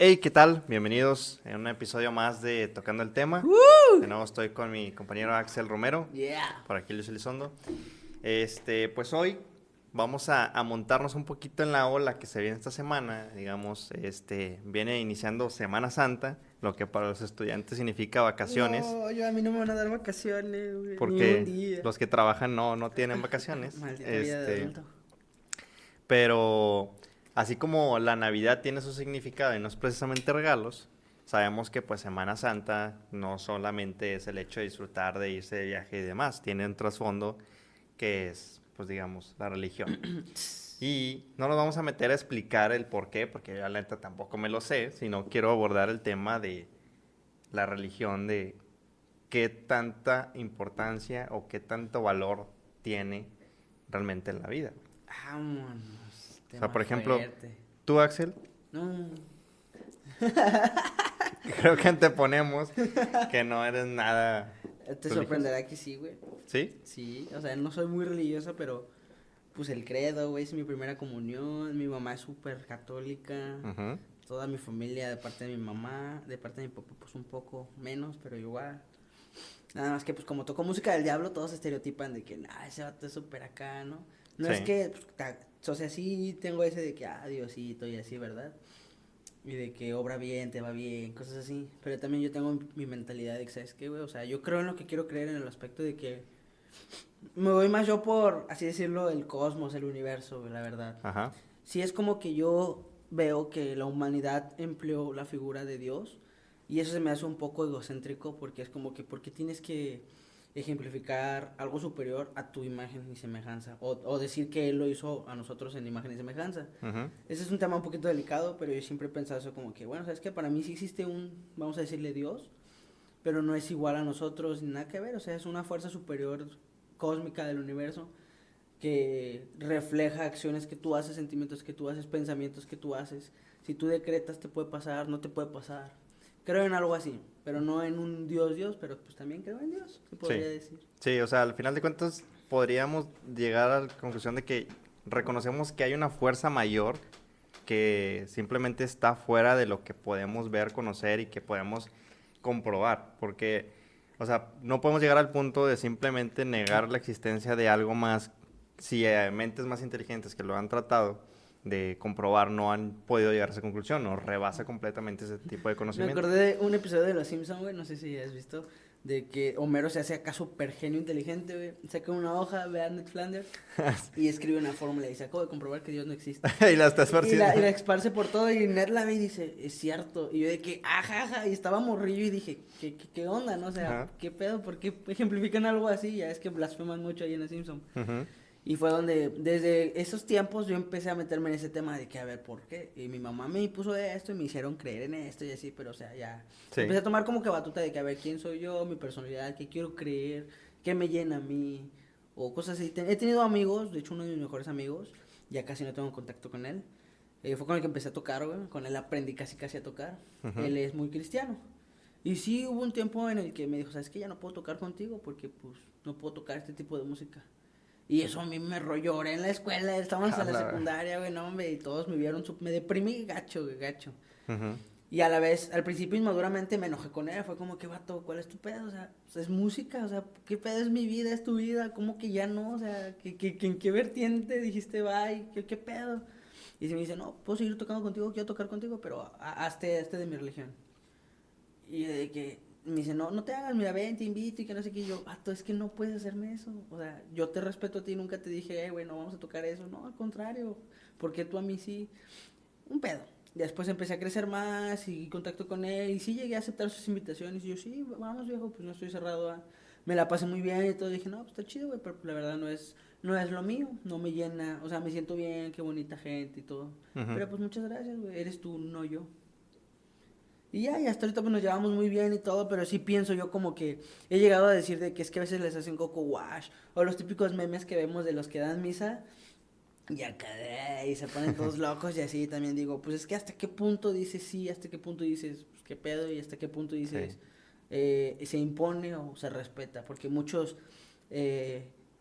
Hey, ¿qué tal? Bienvenidos en un episodio más de Tocando el Tema. De nuevo estoy con mi compañero Axel Romero. Por aquí Luis Elizondo. Pues hoy vamos a montarnos un poquito en la ola que se viene esta semana. Digamos, viene iniciando Semana Santa, lo que para los estudiantes significa vacaciones. No, a mí no me van a dar vacaciones, güey, ni un Porque día. los que trabajan no tienen vacaciones. Maldita vida de adulto. Pero así como la Navidad tiene su significado y no es precisamente regalos, sabemos que pues Semana Santa no solamente es el hecho de disfrutar de irse de viaje y demás, tiene un trasfondo que es, pues digamos, la religión. Y no nos vamos a meter a explicar el por qué, porque yo la neta tampoco me lo sé, sino quiero abordar el tema de la religión, de qué tanta importancia o qué tanto valor tiene realmente en la vida. Vámonos. O sea, por ejemplo, fuerte. tú, Axel, No. creo que anteponemos que no eres nada Te religioso. sorprenderá que sí, güey. ¿Sí? Sí, o sea, no soy muy religioso, pero pues el credo, güey, es mi primera comunión. Mi mamá es súper católica. Ujú. Toda mi familia de parte de mi mamá, de parte de mi papá, pues un poco menos, pero igual. Nada más que, pues, como toco música del diablo, todos estereotipan de que, ese vato es súper acá, ¿no? No Sí. es que, pues, o sea, sí tengo ese de que, Diosito y así, ¿verdad? Y de que obra bien, te va bien, cosas así. Pero también yo tengo mi mentalidad de que, ¿sabes qué, güey? O sea, yo creo en lo que quiero creer en el aspecto de que me voy más yo por, así decirlo, el cosmos, el universo, güey, la verdad. Ajá. Sí, es como que yo veo que la humanidad empleó la figura de Dios y eso se me hace un poco egocéntrico porque es como que ¿por qué tienes que ejemplificar algo superior a tu imagen y semejanza o decir que Él lo hizo a nosotros en imagen y semejanza? Ujú. Ese es un tema un poquito delicado, pero yo siempre he pensado eso como que, bueno, ¿sabes qué? Para mí sí existe vamos a decirle Dios, pero no es igual a nosotros ni nada que ver, o sea, es una fuerza superior cósmica del universo que refleja acciones que tú haces, sentimientos que tú haces, pensamientos que tú haces. Si tú decretas te puede pasar, no te puede pasar. Creo en algo así, pero no en un Dios, pero pues también creo en Dios, se podría decir. Sí, o sea, al final de cuentas podríamos llegar a la conclusión de que reconocemos que hay una fuerza mayor que simplemente está fuera de lo que podemos ver, conocer y que podemos comprobar, porque, o sea, no podemos llegar al punto de simplemente negar la existencia de algo más si mentes más inteligentes que lo han tratado de comprobar no han podido llegar a esa conclusión o rebasa completamente ese tipo de Me conocimiento. acordé de un episodio de Los Simpsons, güey, no sé si has visto, de que Homero se hace acá súper genio inteligente, güey, saca una hoja, ve a Ned Flanders y escribe una fórmula y dice, acabo de comprobar que Dios no existe. Y la estás Y esparciendo. la esparce por todo y Ned la ve y dice, es cierto. Y yo de que, ajaja, y estaba morrillo y dije, ¿qué onda, no? O sea, Ajá. ¿qué pedo? ¿Por qué ejemplifican algo así? Ya es que blasfeman mucho ahí en Los Simpsons. Ujú. Y fue donde, desde esos tiempos, yo empecé a meterme en ese tema de que, a ver, ¿por qué? Y mi mamá me puso esto y me hicieron creer en esto y así, pero, o sea, ya. Sí. Empecé a tomar como que batuta de que, a ver, ¿quién soy yo? Mi personalidad, ¿qué quiero creer? ¿Qué me llena a mí? O cosas así. He tenido amigos, de hecho, uno de mis mejores amigos, ya casi no tengo contacto con él. Fue con el que empecé a tocar, güey. Con él aprendí casi a tocar. Ujú. Él es muy cristiano. Y sí, hubo un tiempo en el que me dijo, ¿sabes qué? Ya no puedo tocar contigo porque, pues, no puedo tocar este tipo de música. Y eso a mí me lloré en la escuela, estábamos en la secundaria, güey, no, hombre, y todos me vieron, me deprimí gacho, güey, gacho. Ujú. Y a la vez, al principio inmaduramente me enojé con él, fue como que, vato, ¿cuál es tu pedo? O sea, es música, o sea, ¿qué pedo es mi vida, es tu vida? ¿Cómo que ya no? O sea, ¿en qué vertiente dijiste, bye? ¿Qué pedo? Y se me dice, no, puedo seguir tocando contigo, quiero tocar contigo, pero hazte de mi religión. Y de que me dice, no te hagas, mira, ven, te invito y que no sé qué. Y yo, vato, es que no puedes hacerme eso. O sea, yo te respeto a ti, nunca te dije, güey, no vamos a tocar eso. No, al contrario, porque tú a mí sí. Un pedo. Después empecé a crecer más y contacto con él. Y sí llegué a aceptar sus invitaciones. Y yo, sí, vamos, viejo, pues no estoy cerrado a... Me la pasé muy bien y todo. Dije, no, pues está chido, güey, pero la verdad no es lo mío. No me llena. O sea, me siento bien, qué bonita gente y todo. Ujú. Pero pues muchas gracias, güey. Eres tú, no yo. Y hasta ahorita pues nos llevamos muy bien y todo, pero sí pienso yo como que he llegado a decir de que es que a veces les hacen coco wash, o los típicos memes que vemos de los que dan misa, y acá, y se ponen todos locos y así también digo, pues es que hasta qué punto dices sí, hasta qué punto dices, pues qué pedo, y hasta qué punto dices, Sí. se impone o se respeta, porque muchos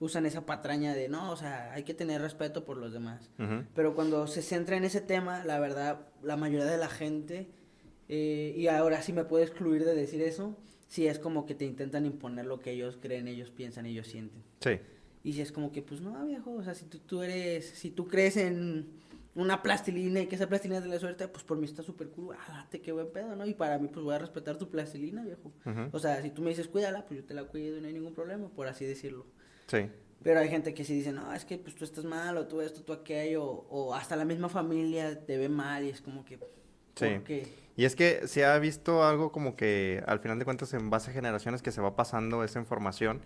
usan esa patraña de, no, o sea, hay que tener respeto por los demás. Ujú. Pero cuando se centra en ese tema, la verdad, la mayoría de la gente, y ahora sí me puedo excluir de decir eso, sí es como que te intentan imponer lo que ellos creen, ellos piensan, ellos sienten. Sí, Y si es como que, pues no, viejo, o sea, si tú crees en una plastilina y que esa plastilina es de la suerte, pues por mí está súper cool, date, qué buen pedo, ¿no? Y para mí, pues voy a respetar tu plastilina, viejo. ujú, O sea, si tú me dices cuídala, pues yo te la cuido y no hay ningún problema, por así decirlo. sí. Pero hay gente que sí dice, no, es que pues tú estás mal, o tú esto, tú aquello, o hasta la misma familia te ve mal y es como que, Sí. ¿por qué? Y es que se ha visto algo como que al final de cuentas en base a generaciones que se va pasando esa información,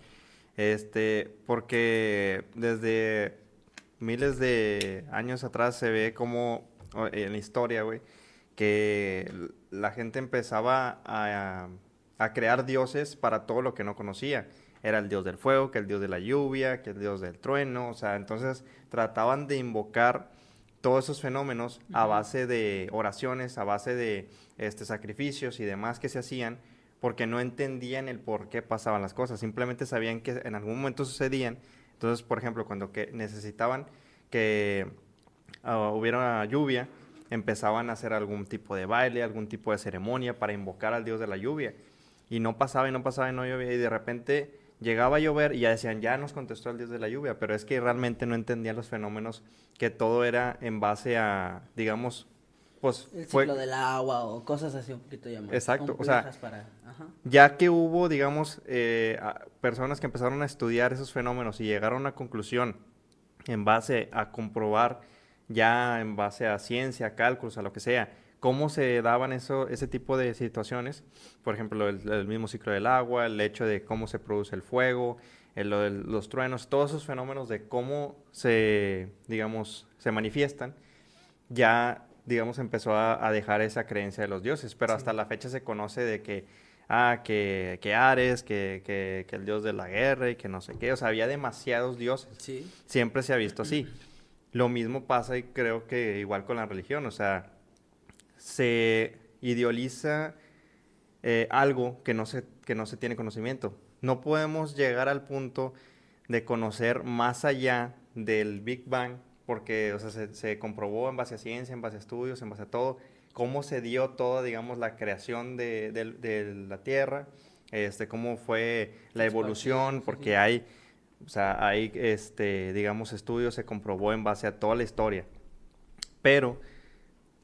porque desde miles de años atrás se ve como en la historia, güey, que la gente empezaba a crear dioses para todo lo que no conocía. Era el dios del fuego, que el dios de la lluvia, que el dios del trueno, o sea, entonces trataban de invocar todos esos fenómenos a Ujú. base de oraciones, a base de sacrificios y demás que se hacían, porque no entendían el por qué pasaban las cosas, simplemente sabían que en algún momento sucedían. Entonces, por ejemplo, cuando que necesitaban que hubiera lluvia, empezaban a hacer algún tipo de baile, algún tipo de ceremonia para invocar al dios de la lluvia. Y no pasaba y no pasaba y no llovía y de repente llegaba a llover y ya decían, ya nos contestó el dios de la lluvia, pero es que realmente no entendían los fenómenos, que todo era en base a, digamos, pues El ciclo fue del agua o cosas así un poquito ya más exacto, o sea, complejas para... Ajá. ya que hubo, digamos, personas que empezaron a estudiar esos fenómenos y llegaron a una conclusión en base a comprobar, ya en base a ciencia, cálculos, a lo que sea, cómo se daban ese tipo de situaciones. Por ejemplo, el mismo ciclo del agua, el hecho de cómo se produce el fuego, lo de los truenos, todos esos fenómenos de cómo se, digamos, se manifiestan, ya, digamos, empezó a dejar esa creencia de los dioses, pero hasta Sí. la fecha se conoce de que, que Ares, que el dios de la guerra y que no sé qué, o sea, había demasiados dioses, Sí. siempre se ha visto así. Lo mismo pasa y creo que igual con la religión, o sea, se idealiza algo que no se tiene conocimiento. No podemos llegar al punto de conocer más allá del Big Bang, porque o sea, se comprobó en base a ciencia, en base a estudios, en base a todo, cómo se dio toda, digamos, la creación de la Tierra, cómo fue Su la evolución, expansión, sí, porque sí. hay, o sea, hay, digamos, estudios, se comprobó en base a toda la historia. Pero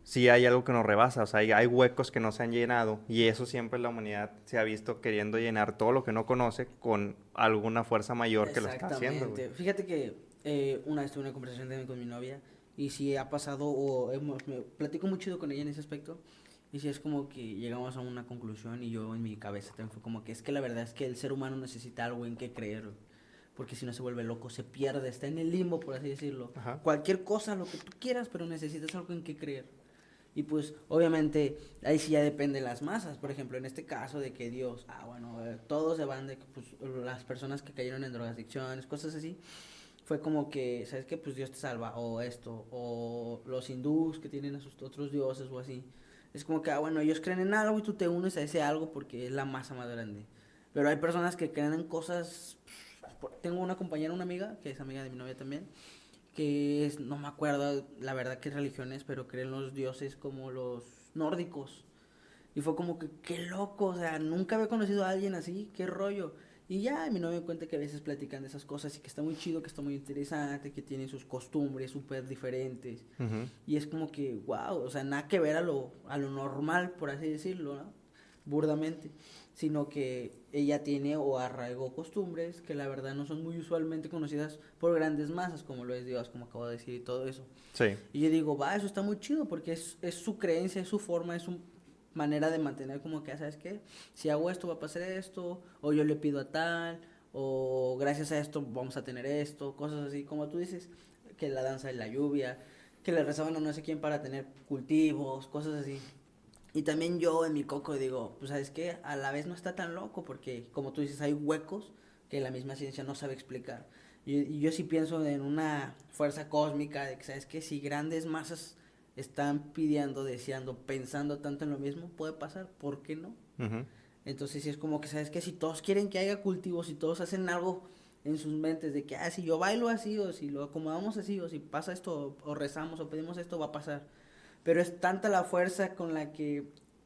sí hay algo que nos rebasa, o sea, hay huecos que no se han llenado y eso siempre la humanidad se ha visto queriendo llenar todo lo que no conoce con alguna fuerza mayor que lo está haciendo, güey. Exactamente. Fíjate que una vez tuve una conversación también con mi novia y si ha pasado o me platico muy chido con ella en ese aspecto y si es como que llegamos a una conclusión y yo en mi cabeza también fue como que es que la verdad es que el ser humano necesita algo en que creer, porque si no se vuelve loco, se pierde, está en el limbo, por así decirlo. Ajá. Cualquier cosa, lo que tú quieras, pero necesitas algo en que creer. Y pues obviamente ahí sí ya depende de las masas, por ejemplo en este caso de que Dios, bueno, todos se van de que pues las personas que cayeron en drogadicciones, cosas así, fue como que, ¿sabes qué? Pues Dios te salva, o esto, o los hindús que tienen a sus otros dioses o así. Es como que, bueno, ellos creen en algo y tú te unes a ese algo porque es la masa más grande. Pero hay personas que creen en cosas, tengo una compañera, una amiga, que es amiga de mi novia también, que es, no me acuerdo la verdad qué religión es, pero creen los dioses como los nórdicos. Y fue como que, qué loco, o sea, nunca había conocido a alguien así, qué rollo. Y ya mi novia me cuenta que a veces platican de esas cosas y que está muy chido, que está muy interesante, que tienen sus costumbres súper diferentes. Ujú. Y es como que, wow, o sea, nada que ver a lo normal, por así decirlo, ¿no? Burdamente. Sino que ella tiene o arraigó costumbres que la verdad no son muy usualmente conocidas por grandes masas, como lo es Dios, como acabo de decir, y todo eso. Sí, Y yo digo, va, eso está muy chido, porque es su creencia, es su forma, es su manera de mantener como que, ¿sabes qué? Si hago esto va a pasar esto, o yo le pido a tal, o gracias a esto vamos a tener esto, cosas así, como tú dices, que la danza de la lluvia, que le rezaban a no sé quién para tener cultivos, cosas así. Y también yo en mi coco digo, pues sabes qué, a la vez no está tan loco porque como tú dices hay huecos que la misma ciencia no sabe explicar. Y yo sí pienso en una fuerza cósmica de que sabes qué, si grandes masas están pidiendo, deseando, pensando tanto en lo mismo, puede pasar, ¿por qué no? ujú. Entonces sí es como que, ¿sabes qué? Si todos quieren que haya cultivos, si todos hacen algo en sus mentes de que, si yo bailo así, o si lo acomodamos así, o si pasa esto, o rezamos, o pedimos esto, va a pasar. Pero es tanta la fuerza con la que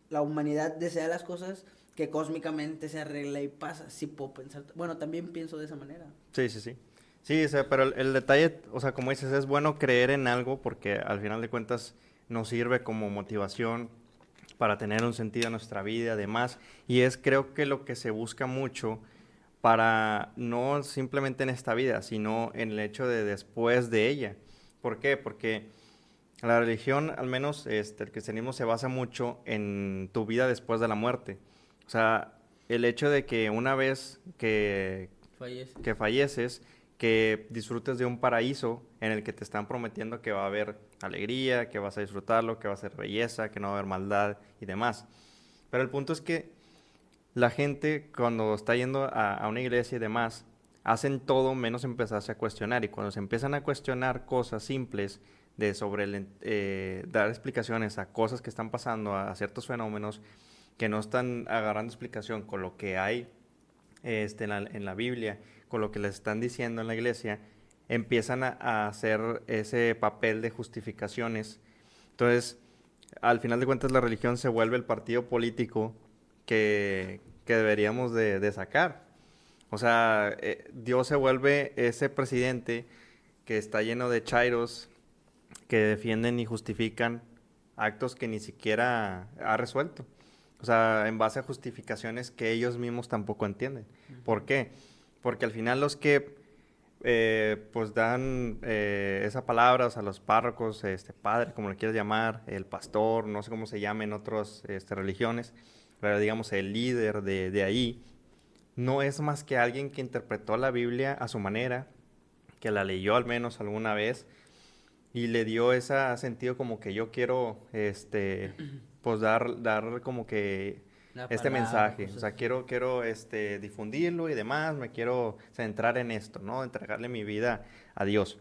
la humanidad desea las cosas que cósmicamente se arregla y pasa. Sí puedo pensar. Bueno, también pienso de esa manera. Sí, sí, sí. Sí, o sea, pero el detalle, o sea, como dices, es bueno creer en algo porque al final de cuentas nos sirve como motivación para tener un sentido en nuestra vida, además, y es creo que lo que se busca mucho para no simplemente en esta vida, sino en el hecho de después de ella. ¿Por qué? Porque la religión, al menos el cristianismo, se basa mucho en tu vida después de la muerte. O sea, el hecho de que una vez Fallece. que falleces, que disfrutes de un paraíso en el que te están prometiendo que va a haber alegría, que vas a disfrutarlo, que va a ser belleza, que no va a haber maldad y demás. Pero el punto es que la gente cuando está yendo a una iglesia y demás, hacen todo menos empezarse a cuestionar. Y cuando se empiezan a cuestionar cosas simples de sobre dar explicaciones a cosas que están pasando, a ciertos fenómenos que no están agarrando explicación con lo que hay en la Biblia, con lo que les están diciendo en la iglesia, empiezan a hacer ese papel de justificaciones. Entonces, al final de cuentas, la religión se vuelve el partido político que deberíamos de sacar. O sea, Dios se vuelve ese presidente que está lleno de chairos que defienden y justifican actos que ni siquiera ha resuelto. O sea, en base a justificaciones que ellos mismos tampoco entienden. ¿Por qué? Porque al final los que pues dan esa palabra, o sea, los párrocos, padre, como le quieras llamar, el pastor, no sé cómo se llama en otras religiones, pero digamos el líder de ahí, no es más que alguien que interpretó la Biblia a su manera, que la leyó al menos alguna vez y le dio ese sentido como que yo quiero, pues dar como que La este palabra, mensaje, o cosas sea, así. quiero difundirlo y demás, me quiero centrar en esto, ¿no? Entregarle mi vida a Dios.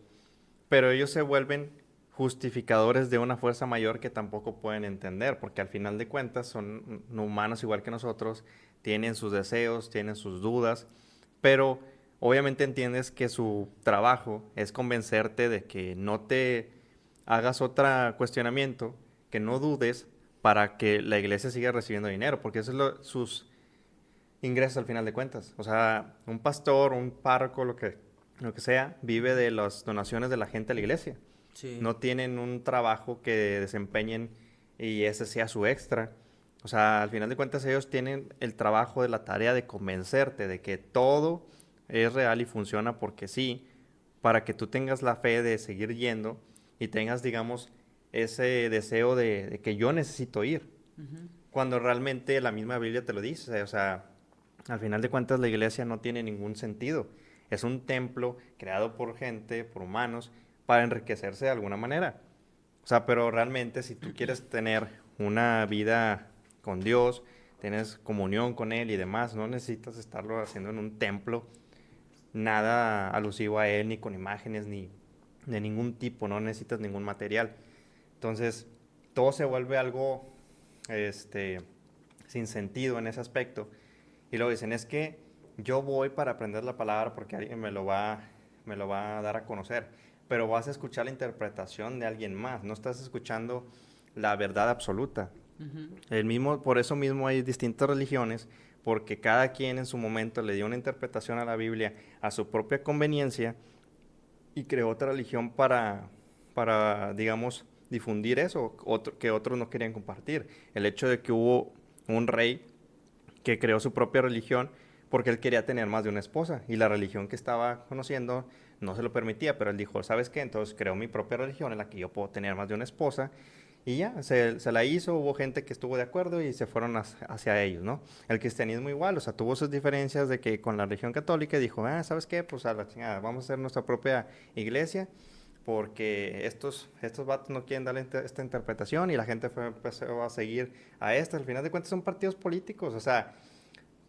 Pero ellos se vuelven justificadores de una fuerza mayor que tampoco pueden entender, porque al final de cuentas son humanos igual que nosotros, tienen sus deseos, tienen sus dudas, pero obviamente entiendes que su trabajo es convencerte de que no te hagas otro cuestionamiento, que no dudes para que la iglesia siga recibiendo dinero, porque eso es sus ingresos al final de cuentas. O sea, un pastor, un párroco, lo que sea, vive de las donaciones de la gente a la iglesia. Sí. No tienen un trabajo que desempeñen y ese sea su extra. O sea, al final de cuentas ellos tienen el trabajo de la tarea de convencerte de que todo es real y funciona porque sí, para que tú tengas la fe de seguir yendo y tengas, digamos, ese deseo de que yo necesito ir. Ujú. Cuando realmente la misma Biblia te lo dice. O sea, al final de cuentas la iglesia no tiene ningún sentido. Es un templo creado por gente, por humanos, para enriquecerse de alguna manera. O sea, pero realmente si tú quieres tener una vida con Dios, tienes comunión con Él y demás, no necesitas estarlo haciendo en un templo, nada alusivo a Él, ni con imágenes, ni de ningún tipo, no necesitas ningún material. Entonces, todo se vuelve algo sin sentido en ese aspecto. Y luego dicen, es que yo voy para aprender la palabra porque alguien me lo va a dar a conocer. Pero vas a escuchar la interpretación de alguien más, no estás escuchando la verdad absoluta. Ujú. Por eso mismo hay distintas religiones, porque cada quien en su momento le dio una interpretación a la Biblia a su propia conveniencia y creó otra religión para digamos, difundir eso que otros no querían compartir. El hecho de que hubo un rey que creó su propia religión porque él quería tener más de una esposa y la religión que estaba conociendo no se lo permitía, pero él dijo, ¿sabes qué? Entonces creo mi propia religión en la que yo puedo tener más de una esposa y ya, se la hizo, hubo gente que estuvo de acuerdo y se fueron hacia ellos, ¿no? El cristianismo igual, o sea, tuvo sus diferencias de que con la religión católica dijo, ¿sabes qué? Pues a la chingada, vamos a hacer nuestra propia iglesia porque estos vatos no quieren darle esta interpretación y la gente empezó a seguir a esta. Al final de cuentas son partidos políticos, o sea,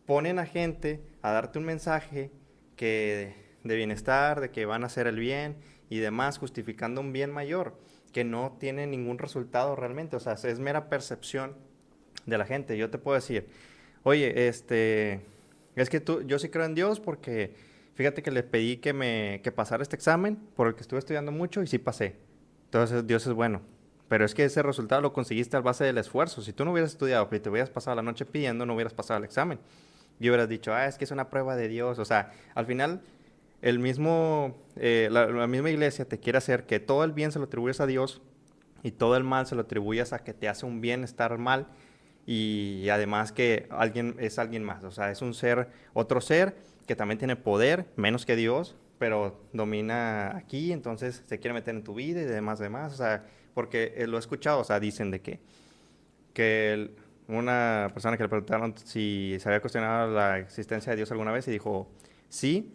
ponen a gente a darte un mensaje de bienestar, de que van a hacer el bien y demás, justificando un bien mayor que no tiene ningún resultado realmente. O sea, es mera percepción de la gente. Yo te puedo decir, Oye, es que yo sí creo en Dios porque fíjate que le pedí que pasara este examen por el que estuve estudiando mucho y sí pasé. Entonces Dios es bueno. Pero es que ese resultado lo conseguiste a base del esfuerzo. Si tú no hubieras estudiado y te hubieras pasado la noche pidiendo, no hubieras pasado el examen. Y hubieras dicho, es que es una prueba de Dios. O sea, al final, la misma iglesia te quiere hacer que todo el bien se lo atribuyes a Dios y todo el mal se lo atribuyas a que te hace un bien estar mal y además que alguien es alguien más. O sea, es un ser, otro ser que también tiene poder, menos que Dios, pero domina aquí, entonces se quiere meter en tu vida y demás. O sea, porque lo he escuchado, o sea, dicen de una persona que le preguntaron si se había cuestionado la existencia de Dios alguna vez y dijo, sí,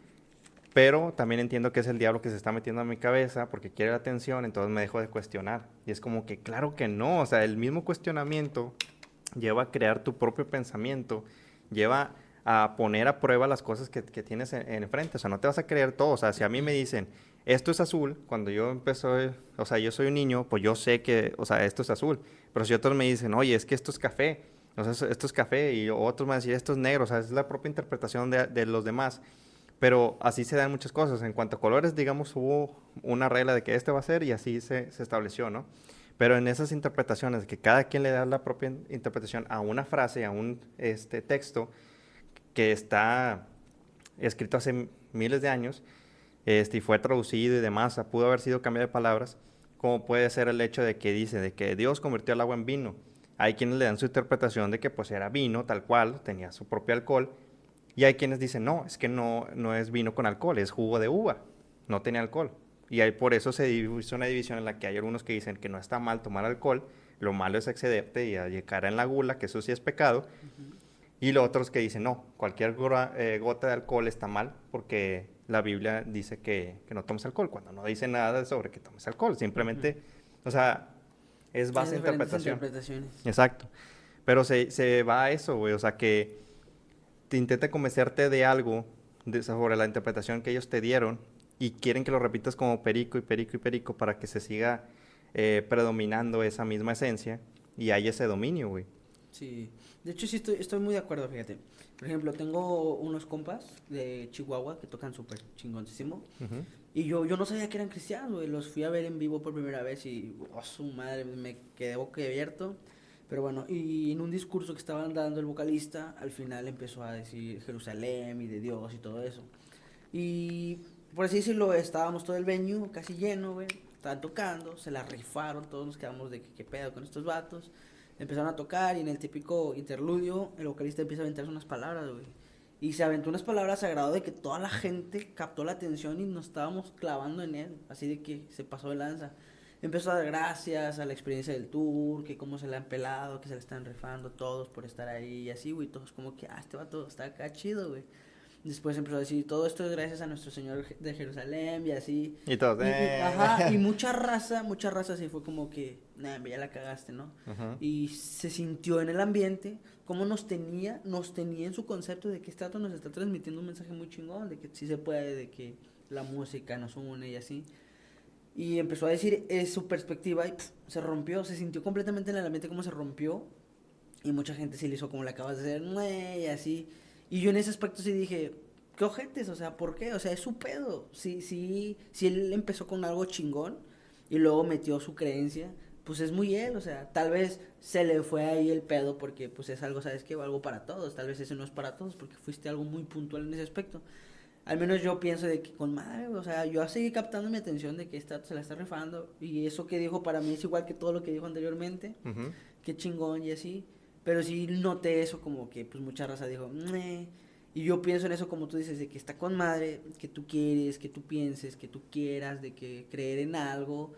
pero también entiendo que es el diablo que se está metiendo en mi cabeza porque quiere la atención, entonces me dejo de cuestionar. Y es como que claro que no, o sea, el mismo cuestionamiento lleva a crear tu propio pensamiento, lleva a poner a prueba las cosas que tienes enfrente. O sea, no te vas a creer todo. O sea, si a mí me dicen, esto es azul, cuando yo empecé, o sea, yo soy un niño, pues yo sé que, o sea, esto es azul. Pero si otros me dicen, oye, es que esto es café, o sea, esto es café, y otros me van a decir, esto es negro, o sea, es la propia interpretación de los demás. Pero así se dan muchas cosas. En cuanto a colores, digamos, hubo una regla de que este va a ser y así se estableció, ¿no? Pero en esas interpretaciones, que cada quien le da la propia interpretación a una frase, a un texto que está escrito hace miles de años, y fue traducido y demás, o sea, pudo haber sido cambiado de palabras, como puede ser el hecho de que dice, de que Dios convirtió el agua en vino. Hay quienes le dan su interpretación de que pues era vino, tal cual, tenía su propio alcohol, y hay quienes dicen, no, es que no es vino con alcohol, es jugo de uva, no tenía alcohol. Y ahí por eso se hizo una división en la que hay algunos que dicen que no está mal tomar alcohol, lo malo es excederte y llegar en la gula, que eso sí es pecado. Ujú. Y los otros que dicen, no, cualquier gota de alcohol está mal porque la Biblia dice que no tomes alcohol, cuando no dice nada sobre que tomes alcohol, Ujú. simplemente, o sea, es Hay base de diferentes interpretación. interpretaciones. Exacto. Pero se va a eso, güey, o sea, que te intenta convencerte de algo sobre la interpretación que ellos te dieron y quieren que lo repitas como perico y perico y perico para que se siga predominando esa misma esencia y hay ese dominio, güey. Sí, de hecho sí estoy muy de acuerdo, fíjate. Por ejemplo, tengo unos compas de Chihuahua que tocan súper chingoncísimo. Ujú. Y yo no sabía que eran cristianos, güey. Los fui a ver en vivo por primera vez y, oh, su madre, me quedé boquiabierto. Pero bueno, y en un discurso que estaban dando el vocalista, al final empezó a decir Jerusalén y de Dios y todo eso. Y por así decirlo, estábamos todo el venue casi lleno, güey. Estaban tocando, se la rifaron, todos nos quedamos de que qué pedo con estos vatos. Empezaron a tocar y en el típico interludio el vocalista empieza a aventarse unas palabras, güey. Y se aventó unas palabras a grado de que toda la gente captó la atención y nos estábamos clavando en él. Así de que se pasó de lanza. Empezó a dar gracias a la experiencia del tour, que cómo se le han pelado, que se le están rifando todos por estar ahí y así, güey. Todos como que, este vato está acá chido, güey. Después empezó a decir, todo esto es gracias a nuestro Señor de Jerusalén y así. Y todos, Ajá, y mucha raza así fue como que, nah, ya la cagaste, ¿no? Ujú. Y se sintió en el ambiente como nos tenía en su concepto de que este dato nos está transmitiendo un mensaje muy chingón, de que sí se puede, de que la música nos une y así. Y empezó a decir su perspectiva y se rompió, se sintió completamente en el ambiente como se rompió. Y mucha gente sí le hizo como le acabas de hacer, y así. Y yo en ese aspecto sí dije, qué ojetes, o sea, ¿por qué? O sea, es su pedo. Si él empezó con algo chingón y luego metió su creencia, pues es muy él, o sea, tal vez se le fue ahí el pedo porque pues es algo, ¿sabes qué? Algo para todos, tal vez ese no es para todos porque fuiste algo muy puntual en ese aspecto. Al menos yo pienso de que con madre, o sea, yo seguí captando mi atención de que esta se la está rifando y eso que dijo para mí es igual que todo lo que dijo anteriormente, Ujú. qué chingón y así. Pero sí noté eso como que pues mucha raza dijo, "Meh". Y yo pienso en eso como tú dices, de que está con madre, que tú quieres, que tú pienses, que tú quieras, de que creer en algo,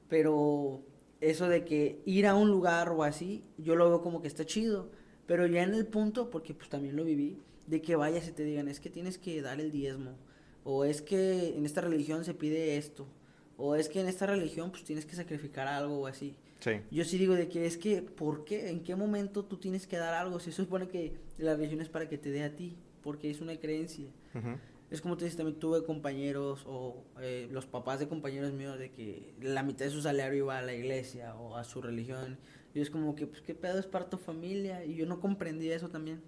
pero eso de que ir a un lugar o así, yo lo veo como que está chido, pero ya en el punto, porque pues también lo viví, de que vayas y te digan, es que tienes que dar el diezmo, o es que en esta religión se pide esto, o es que en esta religión pues tienes que sacrificar algo o así. Sí. Yo sí digo de que es que, ¿por qué? ¿En qué momento tú tienes que dar algo? Si se supone que la religión es para que te dé a ti, porque es una creencia. Ujú. Es como te dices, también tuve compañeros o los papás de compañeros míos de que la mitad de su salario iba a la iglesia o a su religión. Y es como que, pues, ¿qué pedo es para tu familia? Y yo no comprendía eso también.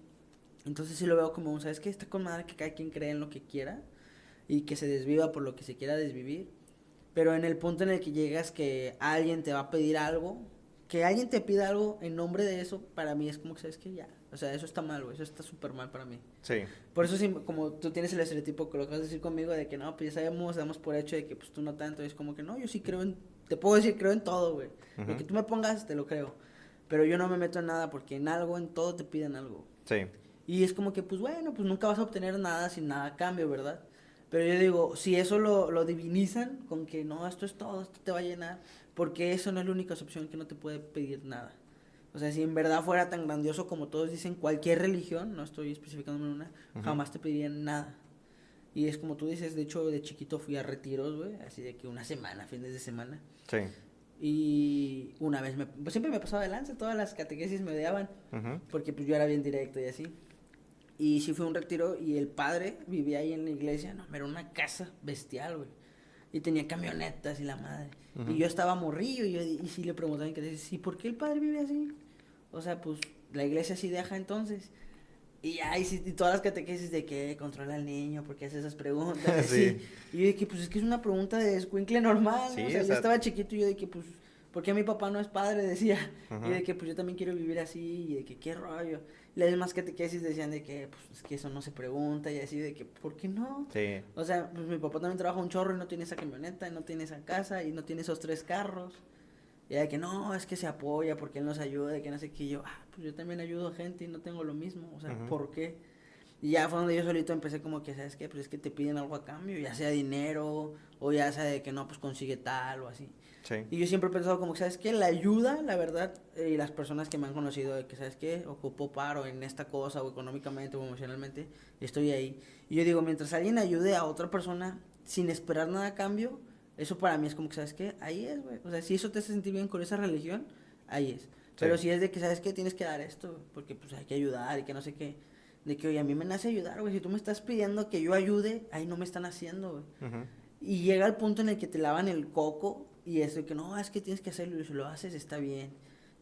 Entonces sí lo veo como, ¿sabes qué? Está con madre que cada quien cree en lo que quiera y que se desviva por lo que se quiera desvivir. Pero en el punto en el que llegas que alguien te va a pedir algo, que alguien te pida algo en nombre de eso, para mí es como que, ¿sabes qué? Ya. O sea, eso está mal, güey. Eso está súper mal para mí. Sí. Por eso, sí, como tú tienes el estereotipo que lo acabas de decir conmigo, de que no, pues ya sabemos, damos por hecho de que pues tú no tanto. Es como que no, yo sí creo en. Te puedo decir, creo en todo, güey. Lo que tú me pongas, te lo creo. Pero yo no me meto en nada porque en algo, en todo te piden algo. Sí. Y es como que, pues bueno, pues nunca vas a obtener nada sin nada a cambio, ¿verdad? Pero yo digo, si eso lo divinizan con que no, esto es todo, esto te va a llenar, porque eso no es la única opción que no te puede pedir nada. O sea, si en verdad fuera tan grandioso como todos dicen, cualquier religión, no estoy especificando en una, jamás te pedirían nada. Y es como tú dices, de hecho, de chiquito fui a retiros, güey, así de que una semana, fines de semana. Sí. Y una vez, pues siempre me pasaba de lanza, todas las catequesis me odiaban, porque pues yo era bien directo y así. Y sí fue un retiro y el padre vivía ahí en la iglesia, no, era una casa bestial, güey. Y tenía camionetas y la madre. Y yo estaba morrillo y sí le preguntaban que decía, ¿sí, por qué el padre vive así? O sea, pues la iglesia sí deja entonces. Y ahí sí, y todas las catequesis de que controla al niño, por qué hace esas preguntas, y Sí. así. Y yo dije, pues es que es una pregunta de escuincle normal, Sí, ¿no? O sea, o yo sea, estaba chiquito y yo de que, pues, ¿por qué mi papá no es padre? Decía. Ajá. Y de que, pues yo también quiero vivir así, y de que, qué rollo. Y las demás catequesis decían de que, pues es que eso no se pregunta, y así, de que, ¿por qué no? Sí. O sea, pues mi papá también trabaja un chorro y no tiene esa camioneta, y no tiene esa casa, y no tiene esos 3 carros. Y de que no, es que se apoya porque él nos ayuda, y que no sé qué. Y yo, pues yo también ayudo a gente y no tengo lo mismo. O sea, ¿por qué? Y ya fue donde yo solito empecé como que, ¿sabes qué? Pues es que te piden algo a cambio, ya sea dinero, o ya sea de que no, pues consigue tal o así. Sí. Y yo siempre he pensado como que, ¿sabes qué? La ayuda, la verdad, y las personas que me han conocido de que, ¿sabes qué? Ocupo paro en esta cosa, o económicamente, o emocionalmente, estoy ahí. Y yo digo, mientras alguien ayude a otra persona sin esperar nada a cambio, eso para mí es como que, ¿sabes qué? Ahí es, güey. O sea, si eso te hace sentir bien con esa religión, ahí es. Pero Sí. si es de que, ¿sabes qué? Tienes que dar esto, porque pues hay que ayudar y que no sé qué. De que, oye, a mí me nace ayudar, güey. Si tú me estás pidiendo que yo ayude, ahí no me están haciendo, güey. Y llega el punto en el que te lavan el coco y eso, de que no, es que tienes que hacerlo y si lo haces está bien.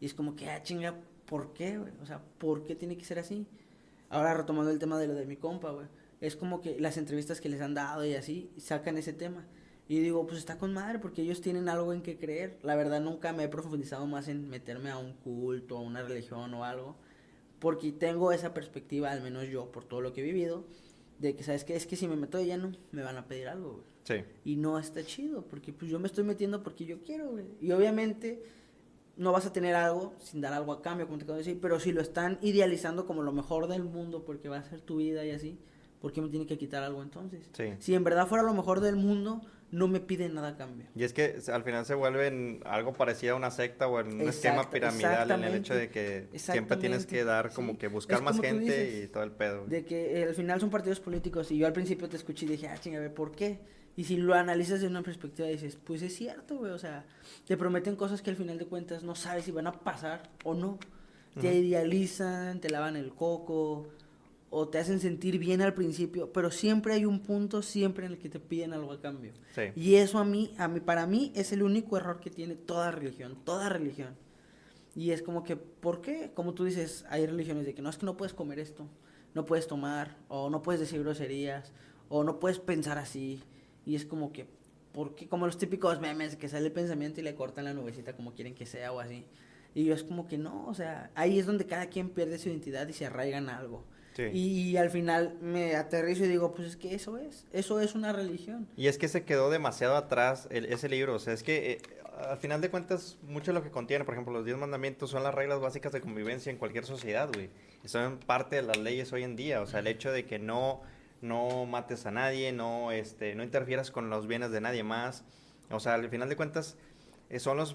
Y es como que, chinga, ¿por qué, güey? O sea, ¿por qué tiene que ser así? Ahora retomando el tema de lo de mi compa, güey. Es como que las entrevistas que les han dado y así, sacan ese tema. Y digo, pues está con madre porque ellos tienen algo en que creer. La verdad nunca me he profundizado más en meterme a un culto, a una religión o algo. Porque tengo esa perspectiva, al menos yo, por todo lo que he vivido, de que, ¿sabes qué? Es que si me meto de lleno, me van a pedir algo, güey. Sí. Y no está chido, porque pues yo me estoy metiendo porque yo quiero, güey. Y obviamente no vas a tener algo sin dar algo a cambio, como te acabo de decir, pero si lo están idealizando como lo mejor del mundo porque va a ser tu vida y así, ¿por qué me tiene que quitar algo entonces? Sí. Si en verdad fuera lo mejor del mundo, no me piden nada a cambio. Y es que al final se vuelven algo parecido a una secta o en un esquema piramidal en el hecho de que siempre tienes que dar como sí. que buscar Es más como tú gente dices, y todo el pedo. de que al final son partidos políticos y yo al principio te escuché y dije, chinga, ¿por qué? Y si lo analizas de una perspectiva dices, pues es cierto, güey, o sea, te prometen cosas que al final de cuentas no sabes si van a pasar o no. Te idealizan, te lavan el coco o te hacen sentir bien al principio, pero siempre hay un punto siempre en el que te piden algo a cambio. Sí. Y eso para mí es el único error que tiene toda religión, toda religión. Y es como que, ¿por qué? Como tú dices, hay religiones de que no puedes comer esto, no puedes tomar, o no puedes decir groserías, o no puedes pensar así. Y es como que, ¿por qué? Como los típicos memes que sale el pensamiento y le cortan la nubecita como quieren que sea o así. Y yo es como que no, o sea, ahí es donde cada quien pierde su identidad y se arraigan a algo. Sí. Y al final me aterrizo y digo, pues es que eso es una religión. Y es que se quedó demasiado atrás ese libro, o sea, es que al final de cuentas mucho de lo que contiene, por ejemplo, los 10 mandamientos son las reglas básicas de convivencia en cualquier sociedad, güey. Y son parte de las leyes hoy en día, o sea, el hecho de que no mates a nadie, no interfieras con los bienes de nadie más, o sea, al final de cuentas son los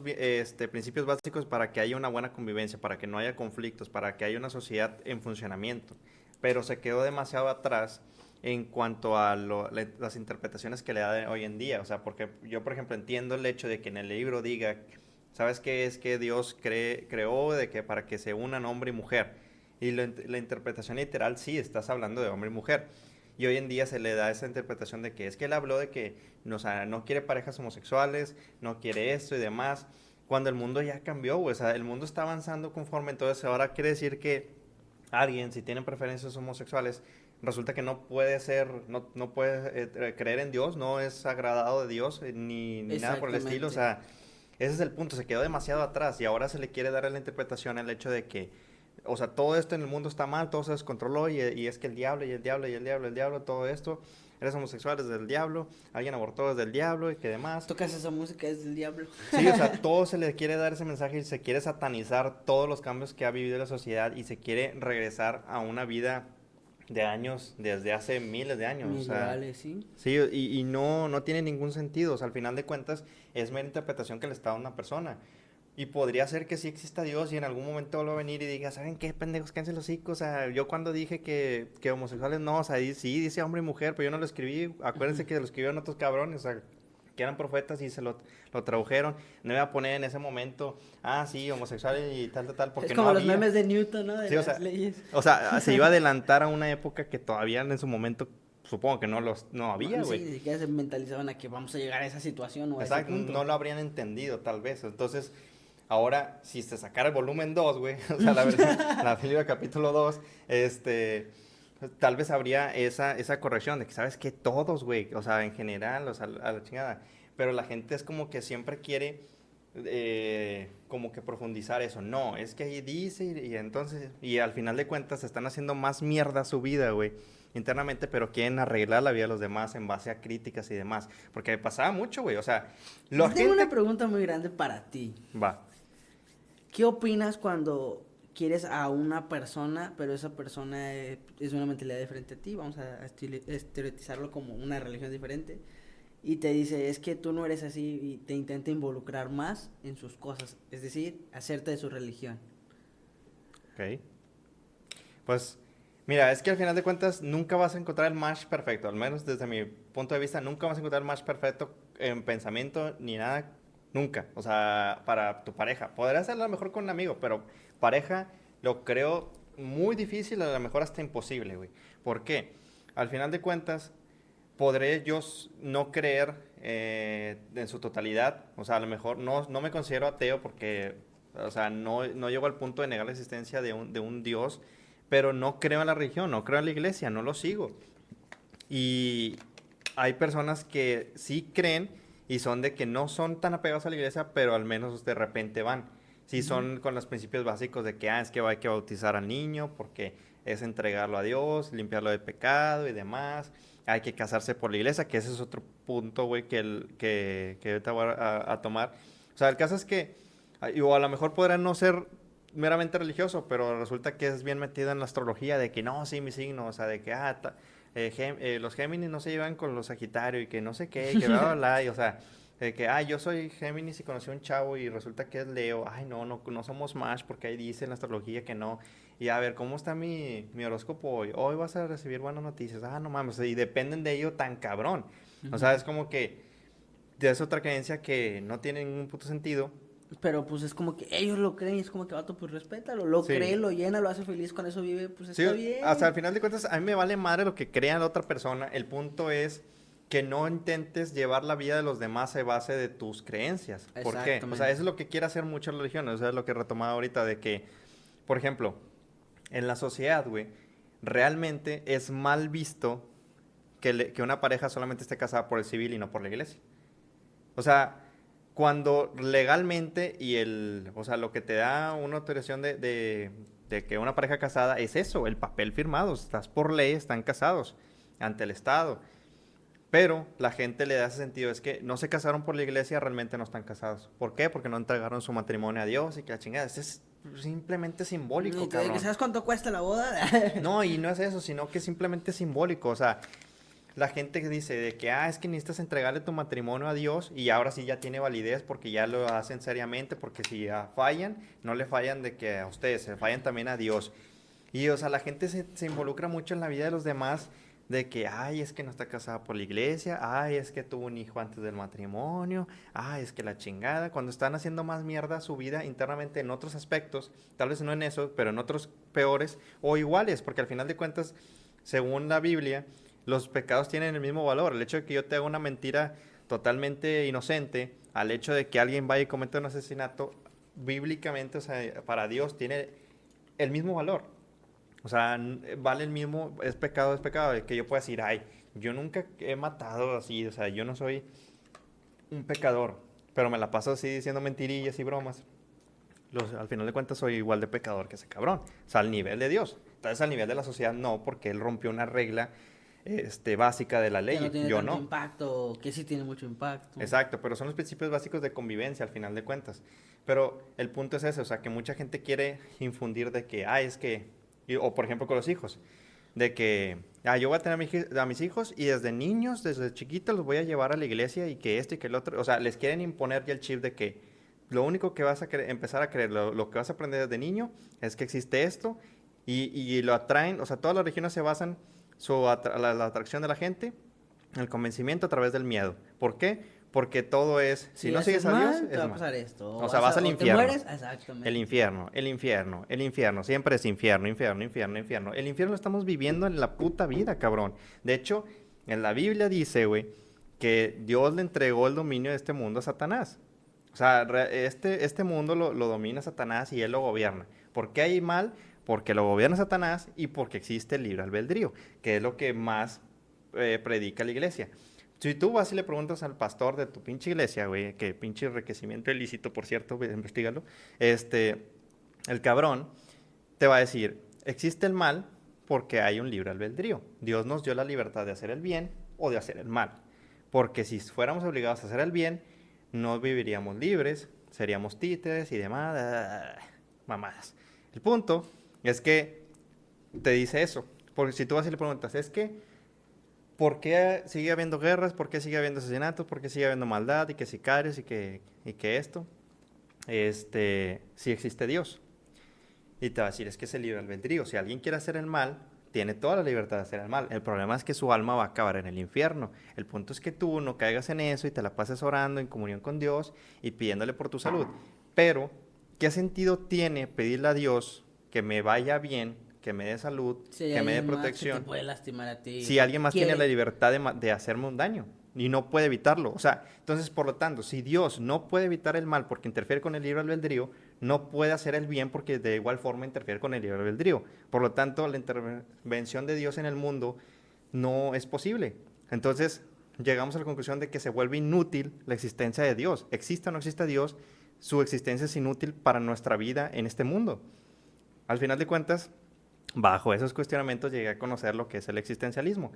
principios básicos para que haya una buena convivencia, para que no haya conflictos, para que haya una sociedad en funcionamiento. Pero se quedó demasiado atrás en cuanto a las interpretaciones que le da hoy en día. O sea, porque yo, por ejemplo, entiendo el hecho de que en el libro diga, ¿sabes qué? Es que Dios creó de que para que se unan hombre y mujer. Y la interpretación literal, sí, estás hablando de hombre y mujer. Y hoy en día se le da esa interpretación de que es que él habló de que o sea, no quiere parejas homosexuales, no quiere esto y demás. Cuando el mundo ya cambió, o sea, el mundo está avanzando conforme. Entonces ahora quiere decir que alguien, si tienen preferencias homosexuales, resulta que no puede ser, no puede creer en Dios, no es agradado de Dios, ni nada por el estilo, o Exactamente. sea, ese es el punto, se quedó demasiado atrás y ahora se le quiere dar a la interpretación el hecho de que, o sea, todo esto en el mundo está mal, todo se descontroló y es que el diablo y el diablo y el diablo, el diablo, todo esto, eres homosexual desde el diablo, alguien abortó desde el diablo y que demás. Tocas esa música, es del diablo. Sí, o sea, todo se le quiere dar ese mensaje y se quiere satanizar todos los cambios que ha vivido la sociedad y se quiere regresar a una vida de años, desde hace miles de años, o sea, Medievales, sí. sí, y no tiene ningún sentido, o sea, al final de cuentas es mera interpretación que le está dando una persona. Y podría ser que sí exista Dios y en algún momento vuelva a venir y diga, ¿saben qué, pendejos? Cállense los hocicos, o sea, yo cuando dije que homosexuales no, o sea, sí, dice hombre y mujer, pero yo no lo escribí, acuérdense que lo escribieron otros cabrones, o sea, que eran profetas y lo tradujeron, no iba a poner en ese momento, sí, homosexuales y tal, porque Es no como los había. memes de Newton, ¿no? De Sí, las leyes. o sea, se iba a adelantar a una época que todavía en su momento, supongo que no había, No, sí, güey. ni siquiera se mentalizaban a que vamos a llegar a esa situación o a ese Exacto, punto. no lo habrían entendido tal vez. Entonces, ahora, si se sacara el volumen 2, güey, o sea, la Biblia capítulo 2, tal vez habría esa corrección de que, ¿sabes qué? Todos, güey, o sea, en general, o sea, a la chingada. Pero la gente es como que siempre quiere como que profundizar eso. No, es que ahí dice y entonces, y al final de cuentas están haciendo más mierda su vida, güey, internamente, pero quieren arreglar la vida de los demás en base a críticas y demás. Porque pasaba mucho, güey, o sea, la Yo tengo una gente... pregunta muy grande para ti. Va. ¿Qué opinas cuando quieres a una persona, pero esa persona es una mentalidad diferente a ti? Vamos a estereotizarlo como una religión diferente. Y te dice, es que tú no eres así y te intenta involucrar más en sus cosas. Es decir, hacerte de su religión. Ok. Pues, mira, es que al final de cuentas nunca vas a encontrar el match perfecto, al menos desde mi punto de vista, nunca vas a encontrar el match perfecto en pensamiento ni nada, nunca. O sea, para tu pareja. Podrás hacerlo a lo mejor con un amigo, pero pareja lo creo muy difícil, a lo mejor hasta imposible, güey. ¿Por qué? Al final de cuentas, podré yo no creer en su totalidad, o sea, a lo mejor no me considero ateo porque, o sea, no llego al punto de negar la existencia de un Dios, pero no creo en la religión, no creo en la iglesia, no lo sigo. Y hay personas que sí creen y son de que no son tan apegados a la iglesia, pero al menos de repente van. Sí Ujú. son con los principios básicos de que es que hay que bautizar al niño porque es entregarlo a Dios, limpiarlo de pecado y demás. Hay que casarse por la iglesia, que ese es otro punto, güey, que ahorita voy a tomar. O sea, el caso es que, o a lo mejor podrá no ser meramente religioso, pero resulta que es bien metido en la astrología de que no, sí, mi signo, o sea, de que, los Géminis no se llevan con los Sagitario y que no sé qué, que bla, bla, bla, y, o sea, de que, yo soy Géminis y conocí a un chavo y resulta que es Leo, no somos match porque ahí dice en la astrología que no, y a ver, ¿cómo está mi horóscopo hoy? Hoy vas a recibir buenas noticias, no mames, y dependen de ello tan cabrón, o sea, Ujú. es como que es otra creencia que no tiene ningún puto sentido, Pero pues es como que ellos lo creen y es como que vato, pues respétalo, lo cree, sí. lo llena, lo hace feliz, con eso vive, pues Sí, está hasta al bien. final de cuentas, a mí me vale madre lo que crea la otra persona. El punto es que no intentes llevar la vida de los demás a base de tus creencias. ¿Por qué? O sea, Exactamente. eso es lo que quiere hacer muchas religiones. Eso es lo que retomaba ahorita de que, por ejemplo, en la sociedad, güey, realmente es mal visto que una pareja solamente esté casada por el civil y no por la iglesia. O sea, cuando legalmente o sea, lo que te da una autorización de que una pareja casada es eso, el papel firmado, estás por ley, están casados ante el Estado. Pero la gente le da ese sentido, es que no se casaron por la iglesia, realmente no están casados. ¿Por qué? Porque no entregaron su matrimonio a Dios y que la chingada, eso es simplemente Y simbólico, te digo, cabrón. ¿sabes cuánto cuesta la boda? No, y no es eso, sino que es simplemente simbólico, o sea, la gente que dice de que, es que necesitas entregarle tu matrimonio a Dios y ahora sí ya tiene validez porque ya lo hacen seriamente, porque si fallan, no le fallan de que a ustedes, se fallan también a Dios. Y, o sea, la gente se involucra mucho en la vida de los demás de que, es que no está casada por la iglesia, es que tuvo un hijo antes del matrimonio, es que la chingada, cuando están haciendo más mierda su vida internamente en otros aspectos, tal vez no en eso, pero en otros peores o iguales, porque al final de cuentas, según la Biblia, los pecados tienen el mismo valor. El hecho de que yo te haga una mentira totalmente inocente, al hecho de que alguien vaya y cometa un asesinato, bíblicamente, o sea, para Dios tiene el mismo valor. O sea, vale el mismo, es pecado, que yo pueda decir, ay, yo nunca he matado así, o sea, yo no soy un pecador, pero me la paso así diciendo mentirillas y bromas. Al final de cuentas soy igual de pecador que ese cabrón. O sea, al nivel de Dios. Entonces, al nivel de la sociedad no, porque él rompió una regla básica de la Que no ley. tiene Yo tanto no. impacto, que sí tiene mucho impacto. Exacto, pero son los principios básicos de convivencia al final de cuentas. Pero el punto es ese, o sea, que mucha gente quiere infundir de que, es que, o por ejemplo con los hijos, de que, yo voy a tener a mis hijos y desde niños, desde chiquitos los voy a llevar a la iglesia y que esto y que el otro, o sea, les quieren imponer ya el chip de que lo único que vas a empezar a creer, lo que vas a aprender desde niño es que existe esto y lo atraen, o sea, todas las religiones se basan la atracción de la gente, el convencimiento a través del miedo. ¿Por qué? Porque todo es, si no sigues a Dios, te es va a mal. pasar esto. O sea, vas al o infierno. te mueres, exactamente. El infierno, el infierno, el infierno. Siempre es infierno, infierno, infierno, infierno. El infierno lo estamos viviendo en la puta vida, cabrón. De hecho, en la Biblia dice, güey, que Dios le entregó el dominio de este mundo a Satanás. O sea, este mundo lo domina Satanás y él lo gobierna. ¿Por qué hay mal? Porque lo gobierna Satanás y porque existe el libre albedrío, que es lo que más predica la iglesia. Si tú vas y le preguntas al pastor de tu pinche iglesia, güey, que pinche enriquecimiento ilícito, por cierto, investigalo, el cabrón te va a decir, existe el mal porque hay un libre albedrío. Dios nos dio la libertad de hacer el bien o de hacer el mal. Porque si fuéramos obligados a hacer el bien, no viviríamos libres, seríamos títeres y demás, mamadas. El punto es que te dice eso. Porque si tú vas y le preguntas, es que ¿por qué sigue habiendo guerras? ¿Por qué sigue habiendo asesinatos? ¿Por qué sigue habiendo maldad? Y que sicarios y que esto. Si existe Dios. Y te va a decir, es que es el libre albedrío. Si alguien quiere hacer el mal, tiene toda la libertad de hacer el mal. El problema es que su alma va a acabar en el infierno. El punto es que tú no caigas en eso y te la pases orando en comunión con Dios y pidiéndole por tu salud. Pero, ¿qué sentido tiene pedirle a Dios que me vaya bien, que me dé salud, que me dé protección? Que te puede lastimar a ti. Si alguien más tiene la libertad de hacerme un daño y no puede evitarlo. O sea, entonces, por lo tanto, si Dios no puede evitar el mal porque interfiere con el libre albedrío, no puede hacer el bien porque de igual forma interfiere con el libre albedrío. Por lo tanto, la intervención de Dios en el mundo no es posible. Entonces, llegamos a la conclusión de que se vuelve inútil la existencia de Dios. Exista o no exista Dios, su existencia es inútil para nuestra vida en este mundo. Al final de cuentas, bajo esos cuestionamientos llegué a conocer lo que es el existencialismo.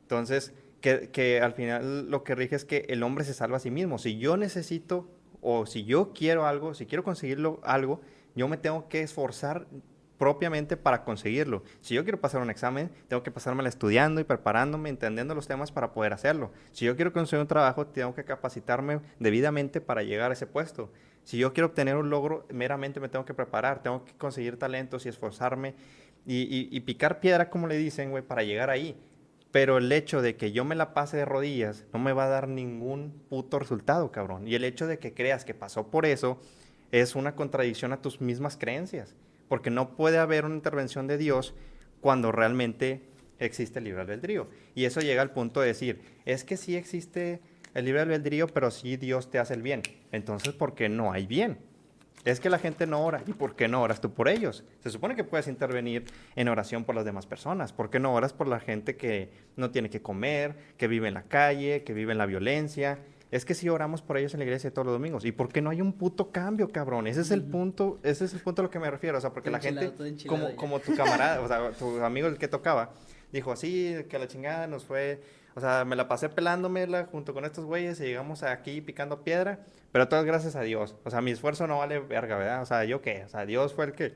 Entonces, que al final lo que rige es que el hombre se salva a sí mismo. Si yo necesito o si yo quiero algo, si quiero conseguirlo algo, yo me tengo que esforzar propiamente para conseguirlo. Si yo quiero pasar un examen, tengo que pasármela estudiando y preparándome, entendiendo los temas para poder hacerlo. Si yo quiero conseguir un trabajo, tengo que capacitarme debidamente para llegar a ese puesto. Si yo quiero obtener un logro, meramente me tengo que preparar, tengo que conseguir talentos y esforzarme y picar piedra, como le dicen, güey, para llegar ahí. Pero el hecho de que yo me la pase de rodillas no me va a dar ningún puto resultado, cabrón. Y el hecho de que creas que pasó por eso es una contradicción a tus mismas creencias. Porque no puede haber una intervención de Dios cuando realmente existe el libre albedrío. Y eso llega al punto de decir, es que sí existe el libre albedrío, pero sí Dios te hace el bien. Entonces, ¿por qué no hay bien? Es que la gente no ora. ¿Y por qué no oras tú por ellos? Se supone que puedes intervenir en oración por las demás personas. ¿Por qué no oras por la gente que no tiene que comer, que vive en la calle, que vive en la violencia? Es que sí oramos por ellos en la iglesia todos los domingos. ¿Y por qué no hay un puto cambio, cabrón? Ese es el punto a lo que me refiero. O sea, porque la gente, como tu camarada, o sea, tu amigo el que tocaba, dijo así, que la chingada nos fue... O sea, me la pasé pelándomela junto con estos güeyes y llegamos aquí picando piedra, pero todo es gracias a Dios. O sea, mi esfuerzo no vale verga, ¿verdad? O sea, ¿yo qué? O sea, Dios fue el que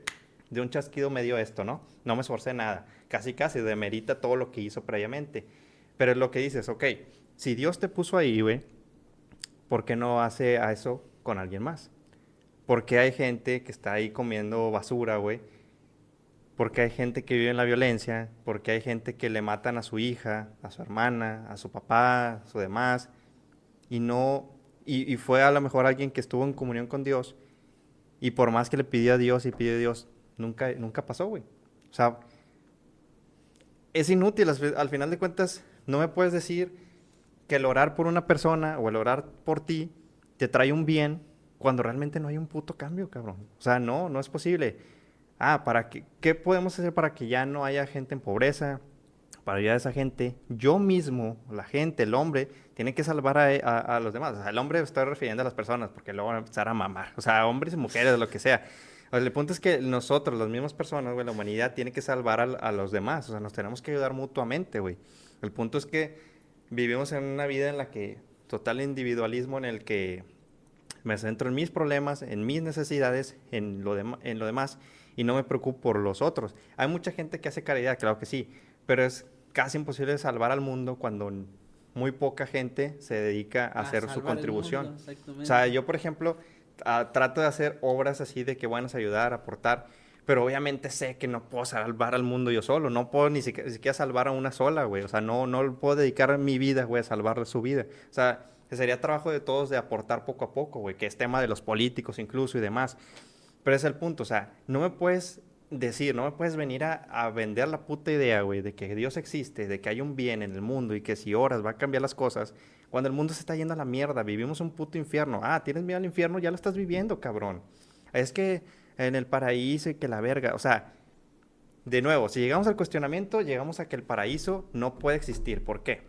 de un chasquido me dio esto, ¿no? No me esforcé nada. Casi demerita todo lo que hizo previamente. Pero es lo que dices, ok, si Dios te puso ahí, güey, ¿por qué no hace a eso con alguien más? Porque hay gente que está ahí comiendo basura, güey. Porque hay gente que vive en la violencia, porque hay gente que le matan a su hija, a su hermana, a su papá, a su demás, y no, y fue a lo mejor alguien que estuvo en comunión con Dios, y por más que le pidió a Dios y pidió a Dios, nunca pasó, güey. O sea, es inútil, al final de cuentas, no me puedes decir que el orar por una persona o el orar por ti te trae un bien cuando realmente no hay un puto cambio, cabrón. O sea, no es posible. ¿qué podemos hacer para que ya no haya gente en pobreza? Para ayudar a esa gente, yo mismo, la gente, el hombre, tiene que salvar a los demás. O sea, el hombre estoy refiriendo a las personas, porque luego van a empezar a mamar. O sea, hombres y mujeres, lo que sea. O sea, el punto es que nosotros, las mismas personas, güey, la humanidad tiene que salvar a los demás. O sea, nos tenemos que ayudar mutuamente, güey. El punto es que vivimos en una vida en la que total individualismo, en el que me centro en mis problemas, en mis necesidades, en lo demás, y no me preocupo por los otros. Hay mucha gente que hace caridad, claro que sí, pero es casi imposible salvar al mundo cuando muy poca gente se dedica a hacer su contribución. O sea, yo, por ejemplo, trato de hacer obras así de que van a ayudar, aportar, pero obviamente sé que no puedo salvar al mundo yo solo, no puedo ni siquiera salvar a una sola, güey. O sea, no puedo dedicar mi vida, güey, a salvarle su vida. O sea, sería trabajo de todos de aportar poco a poco, güey, que es tema de los políticos incluso y demás. Pero ese es el punto, o sea, no me puedes decir, no me puedes venir a vender la puta idea, güey, de que Dios existe, de que hay un bien en el mundo y que si oras va a cambiar las cosas, cuando el mundo se está yendo a la mierda, vivimos un puto infierno. ¿Tienes miedo al infierno? Ya lo estás viviendo, cabrón. Es que en el paraíso y que la verga, o sea, de nuevo, si llegamos al cuestionamiento, llegamos a que el paraíso no puede existir. ¿Por qué?